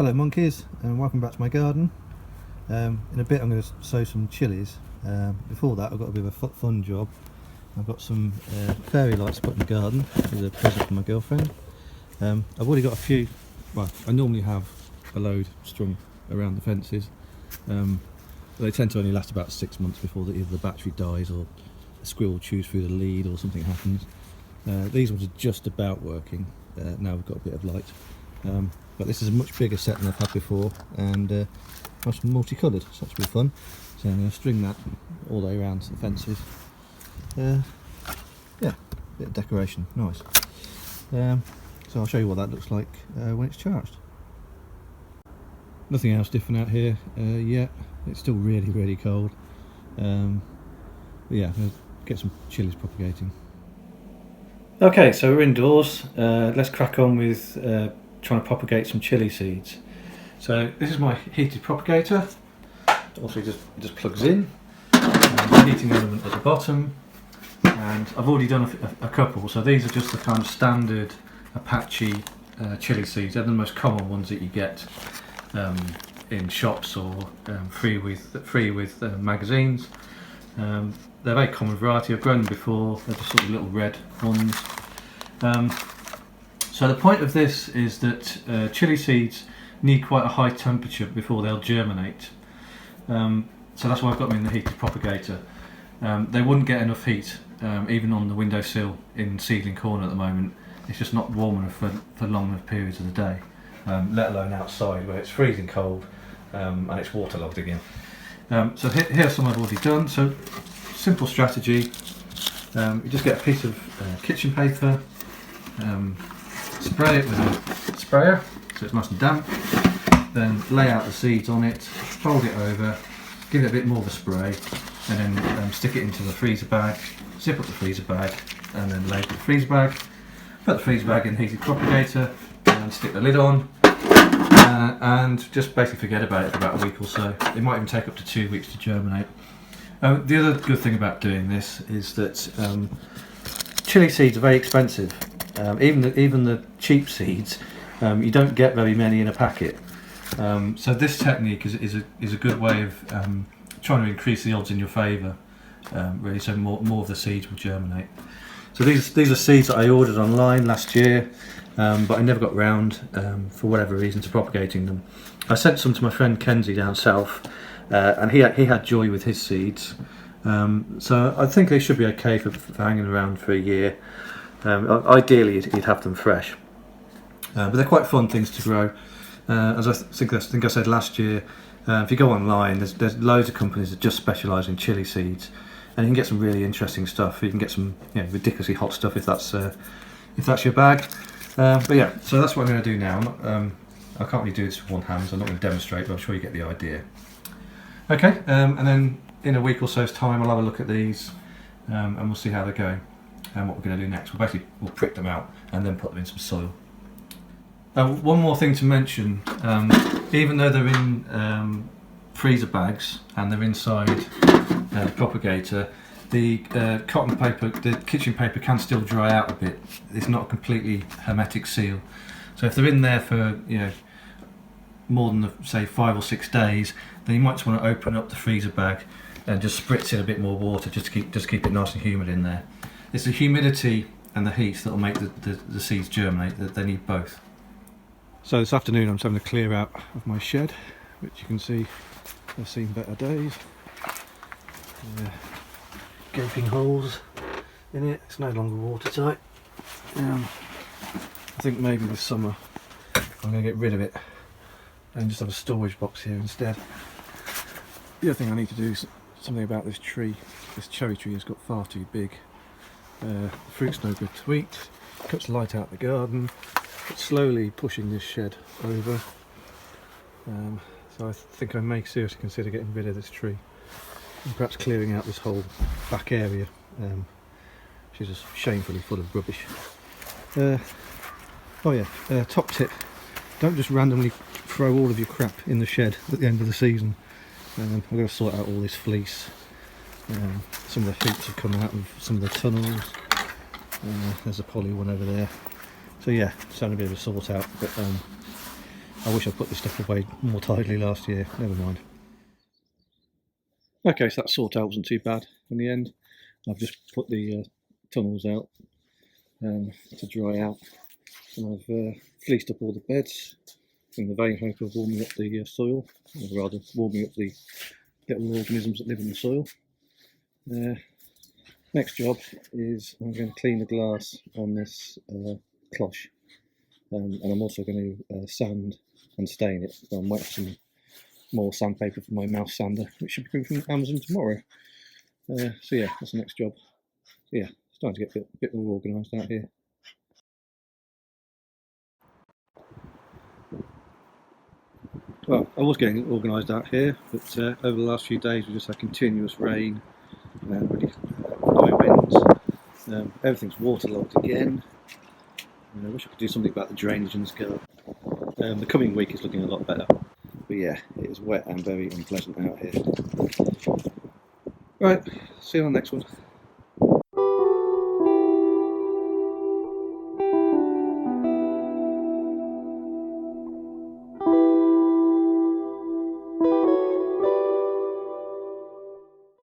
Hello monkeys, and welcome back to my garden. In a bit I'm going to sow some chilies. Before that I've got a bit of a fun job. I've got some fairy lights put in the garden as a present from my girlfriend. I've already got a few. Well, I normally have a load strung around the fences. They tend to only last about 6 months before either the battery dies or a squirrel chews through the lead or something happens. These ones are just about working. Now we've got a bit of light. But this is a much bigger set than I've had before, and nice and multicoloured, so that's really fun. So I'm going to string that all the way around the fences. Yeah, bit of decoration, nice. So I'll show you what that looks like when it's charged. Nothing else different out here yet. It's still really cold. But yeah, I'm going to get some chilies propagating. Okay, so we're indoors. Let's crack on with trying to propagate some chilli seeds. So this is my heated propagator. Also just plugs in. Heating element at the bottom. And I've already done a couple. So these are just the kind of standard Apache chilli seeds. They're the most common ones that you get in shops or free with magazines. They're a very common variety. I've grown them before. They're just sort of little red ones. So the point of this is that chilli seeds need quite a high temperature before they'll germinate. So that's why I've got them in the heated propagator. They wouldn't get enough heat even on the windowsill in seedling corn at the moment. It's just not warm enough for long enough periods of the day, let alone outside where it's freezing cold and it's waterlogged again. So here's some I've already done. So simple strategy. You just get a piece of kitchen paper, spray it with a sprayer so it's nice and damp, then lay out the seeds on it, fold it over, give it a bit more of a spray, and then stick it into the freezer bag, zip up the freezer bag, and then label the freezer bag, put the freezer bag in the heated propagator, and stick the lid on, and just basically forget about it for about a week or so. It might even take up to 2 weeks to germinate. The other good thing about doing this is that chilli seeds are very expensive. Even the cheap seeds, you don't get very many in a packet. So this technique is a good way of trying to increase the odds in your favour, really, so more of the seeds will germinate. So these are seeds that I ordered online last year, but I never got round, for whatever reason, to propagating them. I sent some to my friend Kenzie down south, and he had joy with his seeds. So I think they should be okay for hanging around for a year. Ideally you'd have them fresh, but they're quite fun things to grow. As I think I said last year, if you go online, there's loads of companies that just specialise in chilli seeds, and you can get some really interesting stuff. You can get some ridiculously hot stuff if that's your bag. But yeah, so that's what I'm going to do now. I can't really do this with one hand, so I'm not going to demonstrate, but I'm sure you get the idea. Okay, and then in a week or so's time I'll have a look at these, and we'll see how they're going and what we're going to do next. We'll prick them out and then put them in some soil. One more thing to mention, even though they're in freezer bags and they're inside the propagator, the cotton paper, the kitchen paper, can still dry out a bit. It's not a completely hermetic seal. So if they're in there for more than say 5 or 6 days, then you might just want to open up the freezer bag and just spritz in a bit more water just to keep it nice and humid in there. It's the humidity and the heat that will make the seeds germinate. They need both. So this afternoon I'm just having a clear out of my shed, which you can see I've seen better days. Gaping holes in it. It's no longer watertight. I think maybe this summer I'm going to get rid of it and just have a storage box here instead. The other thing I need to do is something about this tree. This cherry tree has got far too big. The fruit's no good to eat, cuts light out the garden. It's slowly pushing this shed over. So I think I may seriously consider getting rid of this tree and perhaps clearing out this whole back area, which is just shamefully full of rubbish. Top tip: don't just randomly throw all of your crap in the shed at the end of the season. I've got to sort out all this fleece. Some of the hoops have come out of some of the tunnels. There's a poly one over there. So yeah, it's having a bit of a sort out, but I wish I put this stuff away more tidily last year. Never mind. Okay, so that sort out wasn't too bad in the end. I've just put the tunnels out to dry out, and I've fleeced up all the beds in the vain hope of warming up the soil, or rather warming up the little organisms that live in the soil. Next job is I'm going to clean the glass on this cloche, and I'm also going to sand and stain it. So I'm wetting some more sandpaper for my mouse sander, which should be coming from Amazon tomorrow. So yeah, that's the next job. So yeah, starting to get a bit more organised out here. Well, I was getting organised out here, but over the last few days we just had continuous rain, really high winds. Everything's waterlogged again. I wish I could do something about the drainage in this garden. The coming week is looking a lot better, but yeah, it is wet and very unpleasant out here. Right, see you on the next one.